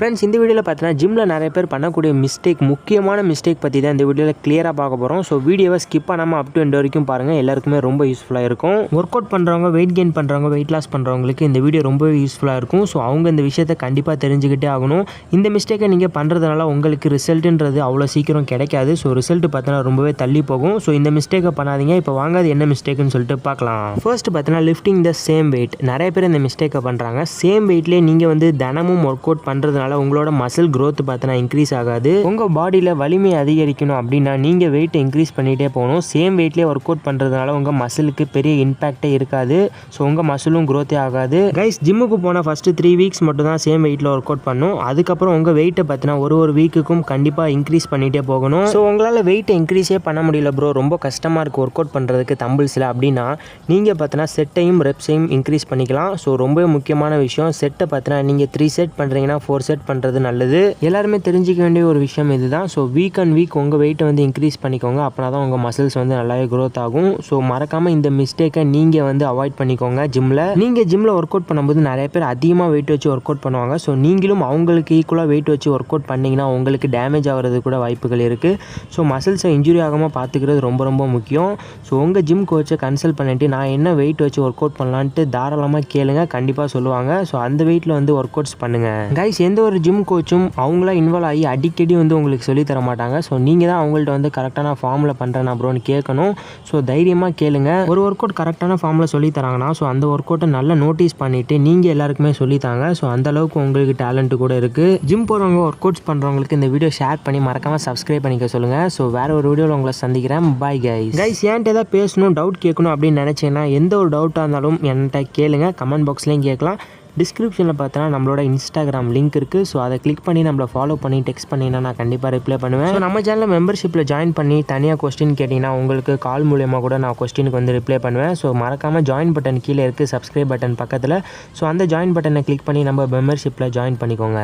Friends இந்த வீடியோவில் பார்த்தீங்கன்னா ஜிம்மில் நிறைய பேர் பண்ணக்கூடிய முக்கியமான மிஸ்டேக் பற்றி தான் இந்த வீடியோவில் கிளியராக பார்க்க போகிறோம். ஸோ வீடியோவை ஸ்கிப் பண்ணாமல் அப் டு எண்ட் வரைக்கும் பாருங்கள், எல்லாருக்குமே ரொம்ப யூஸ்ஃபுல்லாக இருக்கும். ஒர்க் அவுட் பண்ணுறவங்க, வெயிட் கெயின் பண்ணுறவங்க, வெயிட் லாஸ் பண்ணுறவங்களுக்கு இந்த வீடியோ ரொம்பவே யூஸ்ஃபுல்லாக இருக்கும். ஸோ அவங்க இந்த விஷயத்தை கண்டிப்பாக தெரிஞ்சுக்கிட்டே ஆகணும். இந்த மிஸ்டேக்கை நீங்கள் பண்ணுறதுனால உங்களுக்கு ரிசல்ட்டுன்றது அவ்வளோ சீக்கிரம் கிடைக்காது. ஸோ ரிசல்ட் பார்த்தீங்கன்னா ரொம்பவே தள்ளி போகும். ஸோ இந்த மிஸ்டேக்கை பண்ணாதீங்க. இப்போ வாங்க அது என்ன மிஸ்டேக்குன்னு சொல்லிட்டு பார்க்கலாம். ஃபர்ஸ்ட் பார்த்தீங்கன்னா லிஃப்டிங் த சேம் வெயிட். நிறைய பேர் இந்த மிஸ்டேக்கை பண்ணுறாங்க. சேம் வெயிட்லேயே நீங்கள் வந்து தினமும் ஒர்க் அவுட் பண்ணுறதுனால உங்களோட மசில் growth பார்த்தீங்கன்னா இன்க்ரீஸ் ஆகாது. உங்கள் பாடியில் வலிமை அதிகரிக்கணும் அப்படின்னா நீங்கள் வெயிட் இன்க்ரீஸ் பண்ணிகிட்டே போகணும். சேம் வெயிட்லேயே ஒர்க் அவுட் பண்ணுறதுனால உங்கள் மசிலுக்கு பெரிய இம்பாக்டே இருக்காது. ஸோ உங்கள் மசிலும் growth ஆகாது. கைஸ், ஜிம்முக்கு போனால் ஃபஸ்ட்டு 3 வீக்ஸ் மட்டும் தான் சேம் வெயிட்டில் ஒர்க் அவுட் பண்ணணும். அதுக்கப்புறம் உங்கள் வெயிட்டை பார்த்தீங்கன்னா ஒரு வீக்குக்கும் கண்டிப்பாக இன்க்ரீஸ் பண்ணிகிட்டே போகணும். ஸோ உங்களால் வெயிட்டை இன்க்ரீஸே பண்ண முடியல ப்ரோ, ரொம்ப கஷ்டமாக இருக்குது ஒர்க் அவுட் பண்ணுறதுக்கு தம்பிள்ஸில் அப்படின்னா நீங்கள் பார்த்தீங்கன்னா செட்டையும் ரெப்ஸையும் இன்க்ரீஸ் பண்ணிக்கலாம். ஸோ ரொம்ப முக்கியமான விஷயம், செட்டை பார்த்தீங்கன்னா நீங்கள் 3 செட் பண்ணுறீங்கன்னா 4 செட் பண்ணுறது நல்லது. எல்லாருமே தெரிஞ்சிக்க வேண்டிய ஒரு விஷயம் இதுதான். ஸோ வீக் அண்ட் வீக் உங்கள் வெயிட்டை வந்து இன்க்ரீஸ் பண்ணிக்கோங்க. அப்படின்னா தான் உங்கள் மசில்ஸ் வந்து நல்லாவே growth ஆகும். ஸோ மறக்காமல் இந்த மிஸ்டேக்கை நீங்கள் வந்து அவாய்ட் பண்ணிக்கோங்க. ஜிம்மில் ஒர்க் அவுட் பண்ணும்போது நிறைய பேர் அதிகமாக வெயிட் வச்சு ஒர்க் அவுட் பண்ணுவாங்க. ஸோ நீங்களும் அவங்களுக்கு ஈக்குவலாக வெயிட் வச்சு ஒர்க் அவுட் பண்ணிங்கன்னா உங்களுக்கு டேமேஜ் ஆகிறது கூட வாய்ப்புகள் இருக்குது. ஸோ மசில்ஸை இன்ஜுரி ஆகாமல் பார்த்துக்கிறது ரொம்ப ரொம்ப முக்கியம். ஸோ உங்கள் ஜிம் கோச்சை கன்சல்ட் பண்ணிவிட்டு நான் என்ன வெயிட் வச்சு ஒர்க் அவுட் பண்ணலான்ட்டு தாராளமாக கேளுங்க, கண்டிப்பாக சொல்லுவாங்க. ஸோ அந்த வெயிட்டில் வந்து ஒர்க் அவுட்ஸ் பண்ணுங்கள். கைஸ், எந்த ஒரு ஜிம் கோச்சும் அவங்களா இன்வால்வ் ஆகி அடிக்கடி வந்து உங்களுக்கு சொல்லி தர மாட்டாங்க. ஸோ நீங்கள் தான் அவங்கள்ட்ட வந்து கரெக்டான ஃபார்மில் பண்ணுறேன் ப்ரோன்னு கேட்கணும். ஸோ தைரியமாக கேளுங்க. ஒரு ஒர்க் அவுட் கரெக்டான ஃபார்மில் சொல்லி தராங்கன்னா ஸோ அந்த ஒர்க் அவுட்டை நல்லா நோட்டீஸ் பண்ணிவிட்டு நீங்கள் எல்லாருக்குமே சொல்லித்தாங்க. ஸோ அந்தளவுக்கு உங்களுக்கு டேலண்ட் கூட இருக்குது. ஜிம் போகிறவங்க, ஒர்க் அவுட்ஸ் பண்ணுறவங்களுக்கு இந்த வீடியோ ஷேர் பண்ணி மறக்காமல் சப்ஸ்கிரைப் பண்ணிக்க சொல்லுங்கள். ஸோ வேறு ஒரு வீடியோவில் உங்களை சந்திக்கிறேன். பாய் கைஸ், ஏன்ட்டு ஏதாவது பேசணும், டவுட் கேட்கணும் அப்படின்னு நினச்சிங்கன்னா எந்த ஒரு டவுட்டாக இருந்தாலும் என்கிட்ட கேளுங்க. கமெண்ட் பாக்ஸ்லேயும் கேட்கலாம். டிஸ்கிரிப்ஷனில் பார்த்தோன்னா நம்மளோட இன்ஸ்டாகிராம் லிங்க் இருக்குது. ஸோ அதை கிளிக் பண்ணி நம்மளை ஃபாலோ பண்ணி டெக்ஸ்ட் பண்ணிங்கன்னா நான் கண்டிப்பாக ரிப்ளை பண்ணுவேன். ஸோ நம்ம சேனலில் மெம்பர்ஷிப்பில் ஜாயின் பண்ணி தனியாக கொஸ்டின் கேட்டிங்கன்னா உங்களுக்கு கால் மூலியமாக கூட நான் கொஸ்டினுக்கு வந்து ரிப்ளை பண்ணுவேன். ஸோ மறக்காமல் ஜாயின் பட்டன் கீழே இருக்குது, சப்ஸ்கிரைப் பட்டன் பக்கத்தில். ஸோ அந்த ஜாயின் பட்டனை கிளிக் பண்ணி நம்ம மெம்பர்ஷிப்பில் ஜாயின் பண்ணிக்கோங்க.